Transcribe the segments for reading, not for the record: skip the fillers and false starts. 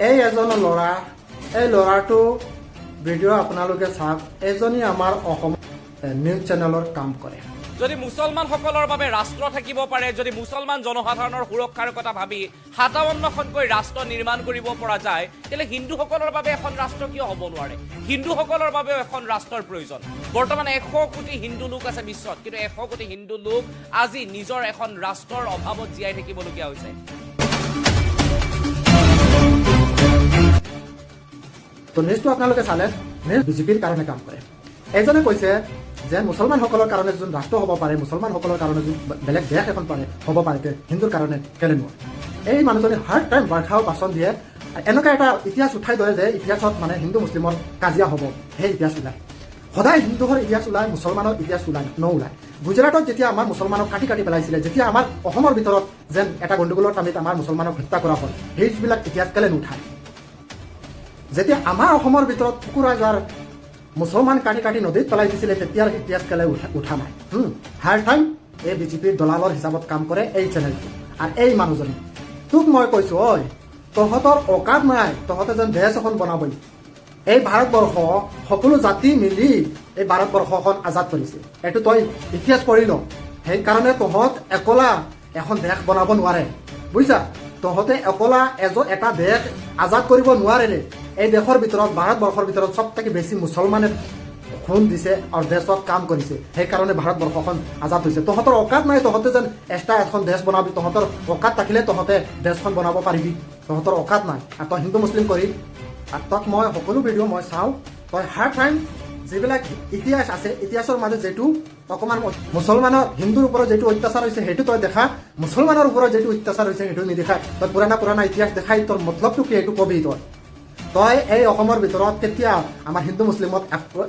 এই এজন ল'ৰা, এই ল'ৰাটো ভিডিঅ' আপোনালোকে চাওক। এজনী আমাৰ অসম নিউজ চেনেলৰ কাম কৰে। যদি মুছলমানসকলৰ বাবে ৰাষ্ট্ৰ থাকিব পাৰে, যদি মুছলমান জনসাধাৰণৰ সুৰক্ষাৰ কথা ভাবি ৫৭খনকৈ ৰাষ্ট্ৰ নিৰ্মাণ কৰিব পৰা যায়, তেতিয়াহ'লে হিন্দুসকলৰ বাবে এখন ৰাষ্ট্ৰ কিয় হ'ব নোৱাৰে? হিন্দুসকলৰ বাবেও এখন ৰাষ্ট্ৰৰ প্ৰয়োজন। বৰ্তমান ১০০ কোটি হিন্দু লোক আছে বিশ্বত, কিন্তু ১০০ কোটি হিন্দু লোক আজি নিজৰ এখন ৰাষ্ট্ৰৰ অভাৱত জীয়াই থাকিবলগীয়া হৈছে। তো নিউজটো আপোনালোকে চালে, নিউজ বিজেপিৰ কাৰণে কাম কৰে। এজনে কৈছে যে মুছলমানসকলৰ কাৰণে যোন ৰাষ্ট্ৰ হ'ব পাৰে, মুছলমানসকলৰ কাৰণে যোন বেলেগ দেশ এখন পাৰে হ'ব পাৰে, হিন্দুৰ কাৰণে কেলে নোৱাৰে? এই মানুহজনে হাৰ্ড টাইম বাৰ্ষাও ভাষণ দিয়ে। এনেকুৱা এটা ইতিহাস উঠাই ধৰে যে ইতিহাসত মানে হিন্দু মুছলিমৰ কাজিয়া হ'ব, সেই ইতিহাস ওলায়। সদায় হিন্দুৰ ইতিহাস ওলায়, মুছলমানৰ ইতিহাস নোলায়। গুজৰাটত যেতিয়া আমাৰ মুছলমানক কাটি কাটি পেলাইছিলে, যেতিয়া আমাৰ অসমৰ ভিতৰত যেন এটা গণ্ডগোলৰ টাইমত আমাৰ মুছলমানক হত্যা কৰা হ'ল, সেইবিলাক ইতিহাস কেলে নুঠায়? যেতিয়া আমাৰ অসমৰ ভিতৰত কুকুৰাজাৰ মুছলমান কাটি কাটি নদীত পেলাই দিছিলে, তেতিয়াৰ ইতিহাস কেলে উঠা নাই? হাৰ্ড টাইম এই বিজেপিৰ দলালৰ হিচাপত কাম কৰে এই চেনেলটো আৰু এই মানুহজনী। তোক মই কৈছো, ঐ তহঁতৰ অকাত নাই, তহঁতে যেন দেশ এখন বনাবই। এই ভাৰতবৰ্ষ সকলো জাতি মিলি এই ভাৰতবৰ্ষখন আজাদ কৰিছে, এইটো তই ইতিহাস পঢ়ি ল। সেইকাৰণে তহঁত অকলা এখন দেশ বনাব নোৱাৰে, বুজিছা? তহঁতে অকলা এটা দেশ আজাদ কৰিব নোৱাৰে। এই দেশৰ ভিতৰত, ভাৰতবৰ্ষৰ ভিতৰত চবতকে বেছি মুছলমানে খুন দিছে আৰু দেশত কাম কৰিছে, সেইকাৰণে ভাৰতবৰ্ষখন আজাদ হৈছে। তহঁতৰ অকাত নাই, তহঁতে যেন এক্সট্ৰা এখন দেশ বনাবি। তহঁতৰ অকাত থাকিলে তহঁতে দেশখন বনাব পাৰিবি, তহঁতৰ অকাত নাই। আৰু তই হিন্দু মুছলিম কৰি, আৰু তাক মই সকলো ভিডিঅ' মই চাওঁ। তই হাৰ্ড টাইম যিবিলাক ইতিহাস আছে, ইতিহাসৰ মাজত যিটো অকণমান মুছলমানৰ হিন্দুৰ ওপৰত যিটো অত্যাচাৰ হৈছে সেইটো তই দেখা, মুছলমানৰ ওপৰত যিটো অত্যাচাৰ হৈছে সেইটো নেদেখা। তই পুৰণা ইতিহাস দেখাই তোৰ মতলবটো কি সেইটো কবি। তই এই অসমৰ ভিতৰত কেতিয়া আমাৰ হিন্দু মুছলিমত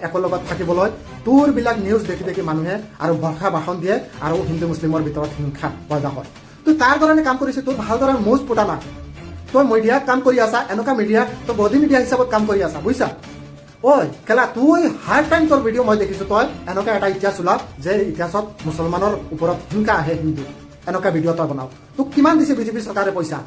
একেলগত থাকিবলৈ তোৰ বিলাক নিউজ দেখি দেখি মানুহে আৰু ভাষণ দিয়ে আৰু হিন্দু মুছলিমৰ ভিতৰত হিংসা পয়দা হয়। তই তাৰ কাৰণে কাম কৰিছে, তোৰ ভালদৰে মুজ ফুটা নাই। তই মিডিয়াত কাম কৰি আছা, এনেকুৱা মিডিয়া তই বডি মিডিয়া হিচাপত কাম কৰি আছা, বুজিছা? ঐ খেলা, তুই হাৰ্ড টাইম তোৰ ভিডিঅ' মই দেখিছো। তই এনেকুৱা এটা ইতিহাস ওলাও যে ইতিহাসত মুছলমানৰ ওপৰত হিংসা আহে হিন্দু, এনেকুৱা ভিডিঅ' তই বনাও। তোক কিমান দিছে বিজেপি চৰকাৰে পইচা?